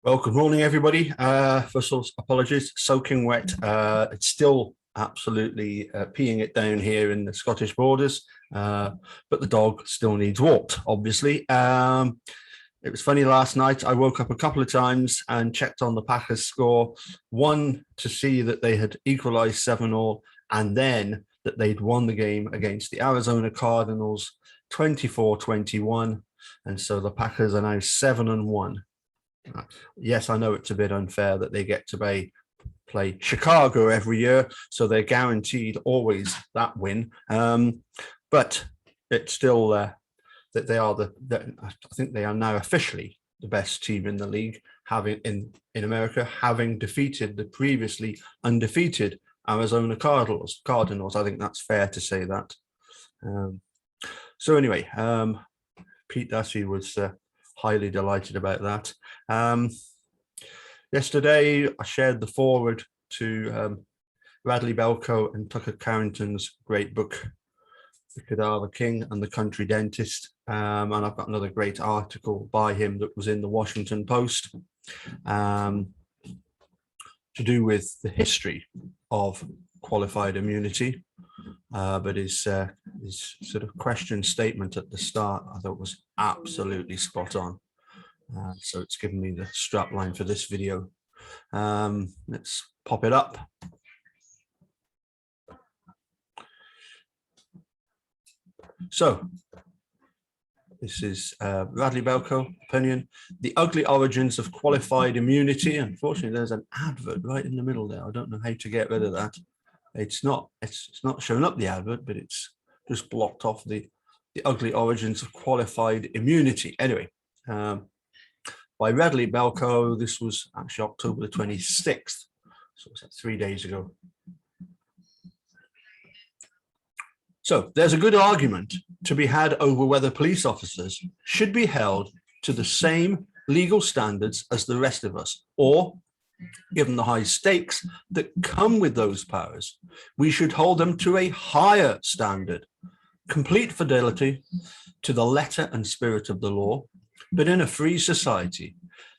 Well, good morning, everybody. First of all, apologies, soaking wet. It's still absolutely peeing it down here in the Scottish borders, but the dog still needs walked, obviously. It was funny last night. I woke up a couple of times and checked on the Packers score. One, to see that they had equalized 7-7, and then that they'd won the game against the Arizona Cardinals 24-21. And so the Packers are now 7-1. Yes, I know it's a bit unfair that they get to play Chicago every year, so they're guaranteed always that win. But it's still that they are I think they are now officially the best team in the league, having in America, having defeated the previously undefeated Arizona Cardinals. I think that's fair to say that. So anyway, Pete Dassey was highly delighted about that. Yesterday, I shared the foreword to Radley Belko and Tucker Carrington's great book, The Cadaver King and the Country Dentist. And I've got another great article by him that was in the Washington Post to do with the history of qualified immunity. But his sort of question statement at the start, I thought, was absolutely spot on. So it's given me the strap line for this video. Let's pop it up. So this is Radley Belko opinion, The Ugly Origins of Qualified Immunity. Unfortunately, there's an advert right in the middle there. I don't know how to get rid of that. It's not showing up, the advert, but it's just blocked off the ugly origins of qualified immunity. Anyway, by Radley Belko. This was actually October the 26th, so it's 3 days ago. So there's a good argument to be had over whether police officers should be held to the same legal standards as the rest of us, or, given the high stakes that come with those powers, we should hold them to a higher standard, complete fidelity to the letter and spirit of the law. But in a free society,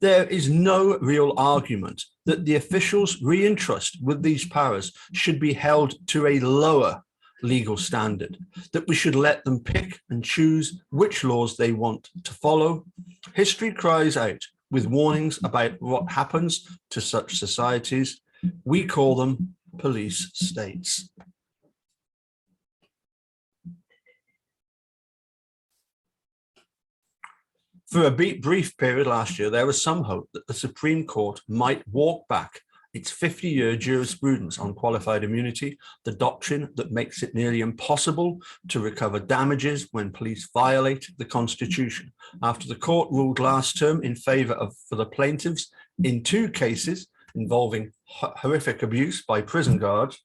there is no real argument that the officials we entrust with these powers should be held to a lower legal standard, that we should let them pick and choose which laws they want to follow. History cries out with warnings about what happens to such societies. We call them police states. For a brief period last year, there was some hope that the Supreme Court might walk back its 50-year jurisprudence on qualified immunity, the doctrine that makes it nearly impossible to recover damages when police violate the Constitution, after the court ruled last term in favor of for the plaintiffs in 2 cases involving horrific abuse by prison guards.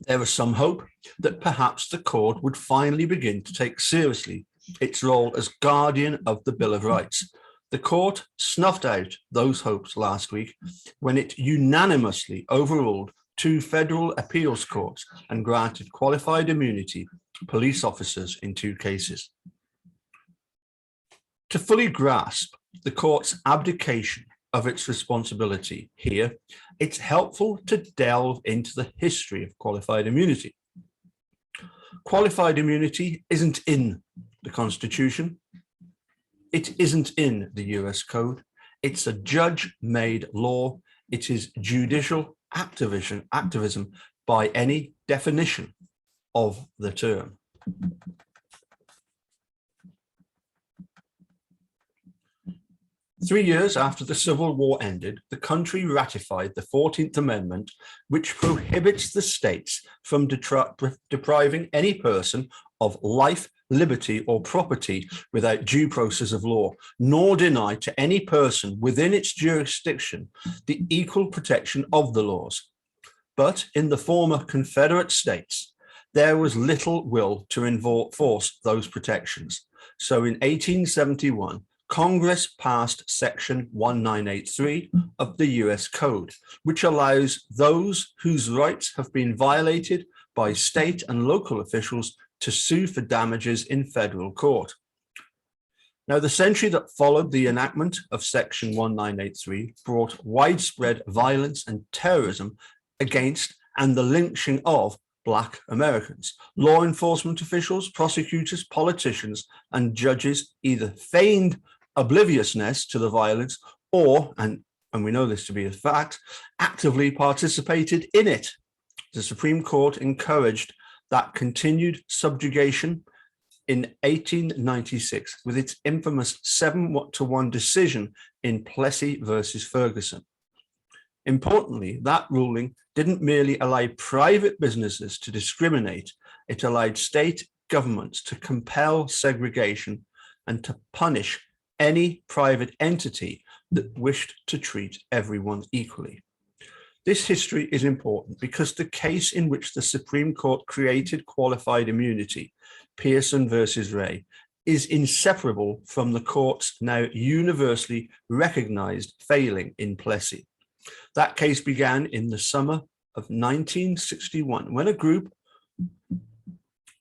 There was some hope that perhaps the court would finally begin to take seriously its role as guardian of the Bill of Rights. The court snuffed out those hopes last week when it unanimously overruled 2 federal appeals courts and granted qualified immunity to police officers in 2 cases. To fully grasp the court's abdication of its responsibility here, it's helpful to delve into the history of qualified immunity. Qualified immunity isn't in the Constitution. It isn't in the US Code. It's a judge-made law. It is judicial activism by any definition of the term. Three years after the Civil War ended, the country ratified the 14th Amendment, which prohibits the states from depriving any person of life, liberty, or property without due process of law, nor deny to any person within its jurisdiction the equal protection of the laws. But in the former Confederate states, there was little will to enforce those protections. So in 1871, Congress passed Section 1983 of the US Code, which allows those whose rights have been violated by state and local officials to sue for damages in federal court. Now, the century that followed the enactment of Section 1983 brought widespread violence and terrorism against and the lynching of Black Americans. Law enforcement officials, prosecutors, politicians, and judges either feigned obliviousness to the violence or, and we know this to be a fact, actively participated in it. The Supreme Court encouraged that continued subjugation in 1896 with its infamous 7-1 decision in Plessy versus Ferguson. Importantly, that ruling didn't merely allow private businesses to discriminate, it allowed state governments to compel segregation and to punish any private entity that wished to treat everyone equally. This history is important because the case in which the Supreme Court created qualified immunity, Pearson versus Ray, is inseparable from the court's now universally recognized failing in Plessy. That case began in the summer of 1961 when a group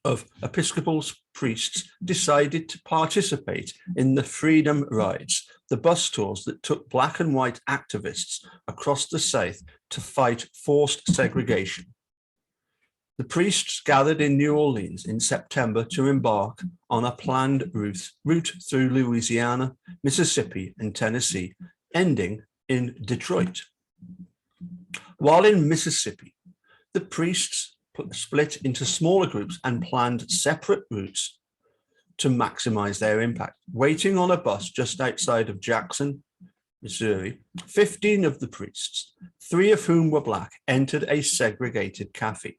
of Episcopal priests decided to participate in the Freedom Rides, the bus tours that took Black and white activists across the South to fight forced segregation. The priests gathered in New Orleans in September to embark on a planned route through Louisiana, Mississippi, and Tennessee, ending in Detroit. While in Mississippi, the priests split into smaller groups and planned separate routes to maximize their impact. Waiting on a bus just outside of Jackson, Missouri, 15 of the priests, 3 of whom were Black, entered a segregated cafe.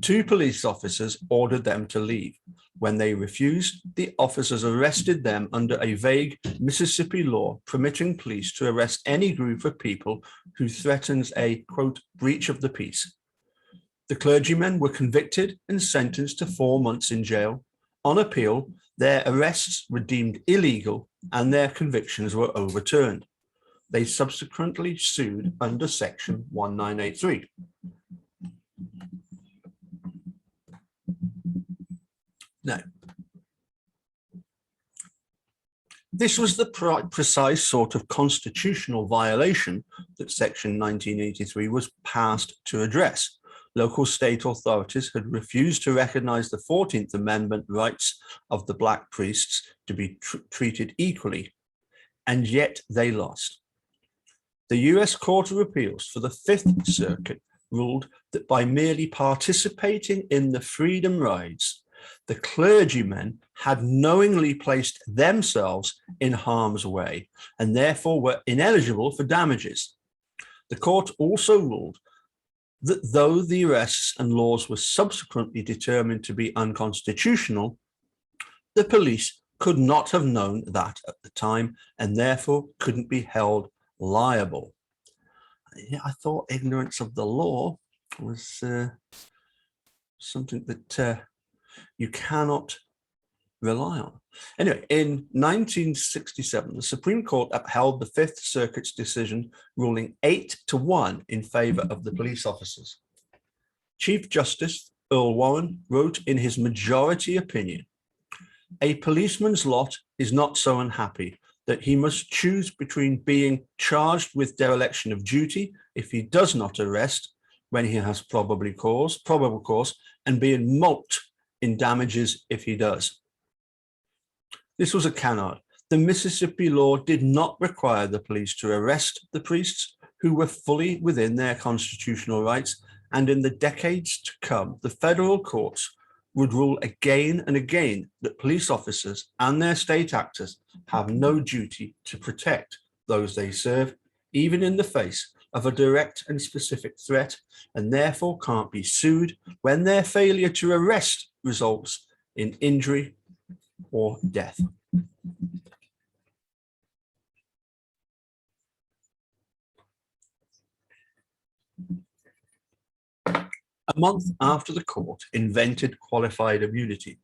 2 police officers ordered them to leave. When they refused, the officers arrested them under a vague Mississippi law permitting police to arrest any group of people who threatens a, quote, breach of the peace. The clergymen were convicted and sentenced to 4 months in jail. On appeal, their arrests were deemed illegal and their convictions were overturned. They subsequently sued under Section 1983. Now, this was the precise sort of constitutional violation that Section 1983 was passed to address. Local state authorities had refused to recognize the 14th Amendment rights of the Black priests to be treated equally, and yet they lost. The US Court of Appeals for the Fifth Circuit ruled that by merely participating in the Freedom Rides, the clergymen had knowingly placed themselves in harm's way and therefore were ineligible for damages. The court also ruled that though the arrests and laws were subsequently determined to be unconstitutional, the police could not have known that at the time and therefore couldn't be held liable. I thought ignorance of the law was something that you cannot rely on. Anyway, in 1967, the Supreme Court upheld the Fifth Circuit's decision, ruling 8-1 in favor of the police officers. Chief Justice Earl Warren wrote in his majority opinion, "A policeman's lot is not so unhappy that he must choose between being charged with dereliction of duty if he does not arrest when he has probable cause, and being mulcted in damages if he does." This was a canard. The Mississippi law did not require the police to arrest the priests, who were fully within their constitutional rights, and in the decades to come, the federal courts would rule again and again that police officers and their state actors have no duty to protect those they serve, even in the face of a direct and specific threat, and therefore can't be sued when their failure to arrest results in injury or death. A month after the court invented qualified immunity,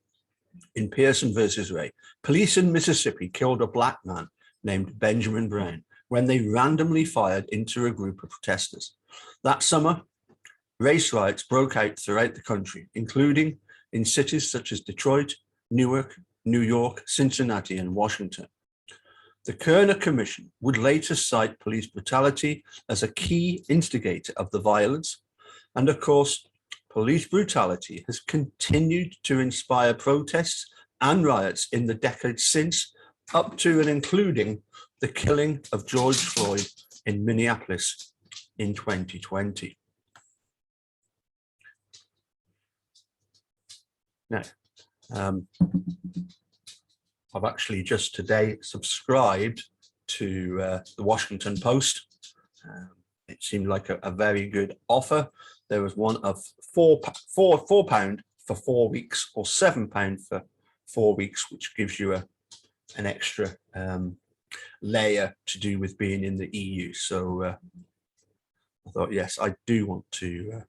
in Pearson versus Ray, police in Mississippi killed a Black man named Benjamin Brown when they randomly fired into a group of protesters. That summer, race riots broke out throughout the country, including in cities such as Detroit, Newark, New York, Cincinnati, and Washington. The Kerner Commission would later cite police brutality as a key instigator of the violence. And of course, police brutality has continued to inspire protests and riots in the decades since, up to and including the killing of George Floyd in Minneapolis in 2020. Now, I've actually just today subscribed to the Washington Post. It seemed like a very good offer. There was one of £4 for 4 weeks, or £7 for 4 weeks, which gives you an extra layer to do with being in the EU. So I thought, yes, I do want to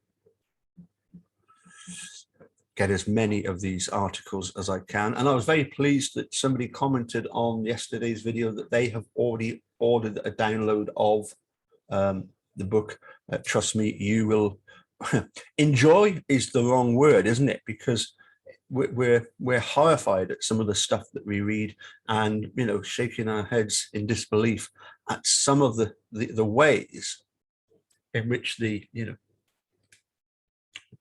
get as many of these articles as I can. And I was very pleased that somebody commented on yesterday's video that they have already ordered a download of the book. Trust me, you will enjoy is the wrong word, isn't it? Because we're horrified at some of the stuff that we read, and shaking our heads in disbelief at some of the ways in which the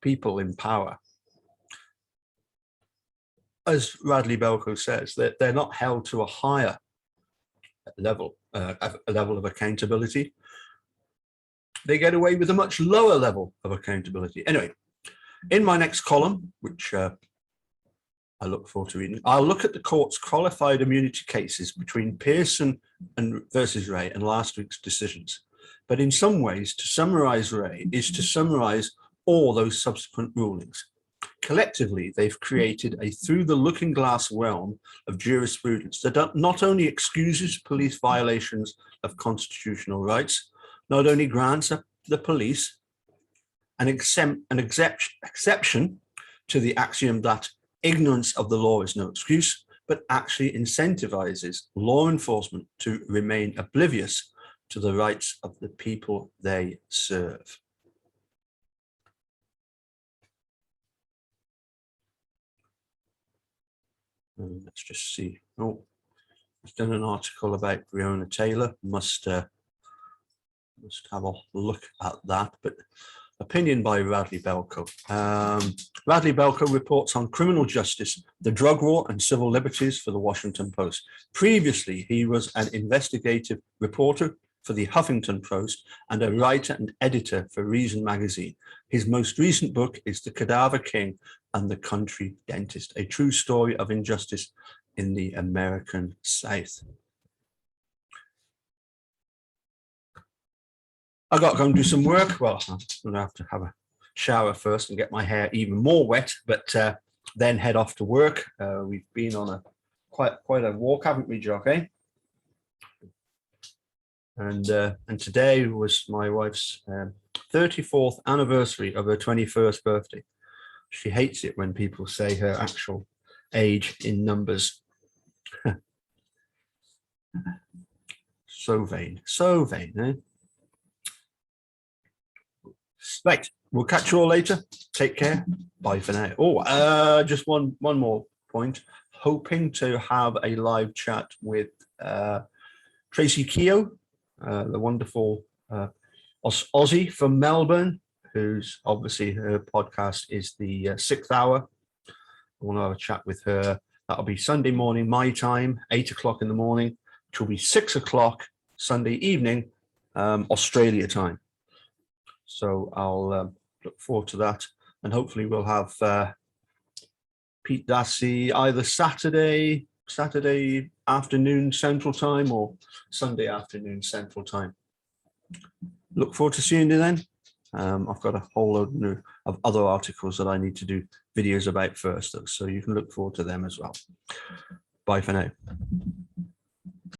people in power, as Radley Belko says, that they're not held to a higher level, a level of accountability. They get away with a much lower level of accountability. Anyway, in my next column, which I look forward to reading, I'll look at the court's qualified immunity cases between Pearson versus Ray and last week's decisions. But in some ways, to summarize Ray is to summarize all those subsequent rulings. Collectively, they've created a through-the-looking-glass realm of jurisprudence that not only excuses police violations of constitutional rights, not only grants the police an exception to the axiom that ignorance of the law is no excuse, but actually incentivizes law enforcement to remain oblivious to the rights of the people they serve. Let's just see. Oh, I've done an article about Breonna Taylor. Must have a look at that. But opinion by Radley Belko. Radley Belko reports on criminal justice, the drug war, and civil liberties for the Washington Post. Previously, he was an investigative reporter for the Huffington Post and a writer and editor for Reason magazine. His most recent book is The Cadaver King and the Country Dentist, a true story of injustice in the American South. I got to go and do some work. Well, I'm going to have a shower first and get my hair even more wet, but then head off to work. We've been on quite a walk, haven't we, Jock? Eh? And today was my wife's 34th anniversary of her 21st birthday. She hates it when people say her actual age in numbers. So vain, eh? Right, we'll catch you all later. Take care. Bye for now. Oh, just one more point. Hoping to have a live chat with Tracy Keogh, the wonderful Aussie from Melbourne, who's obviously her podcast is the 6th Hour. I want to have a chat with her. That'll be Sunday morning, my time, 8 o'clock in the morning, which will be 6 o'clock Sunday evening, Australia time. So I'll look forward to that. And hopefully we'll have Pete Dassey either Saturday afternoon Central Time or Sunday afternoon Central Time. Look forward to seeing you then. I've got a whole load of other articles that I need to do videos about first, though, so you can look forward to them as well. Bye for now.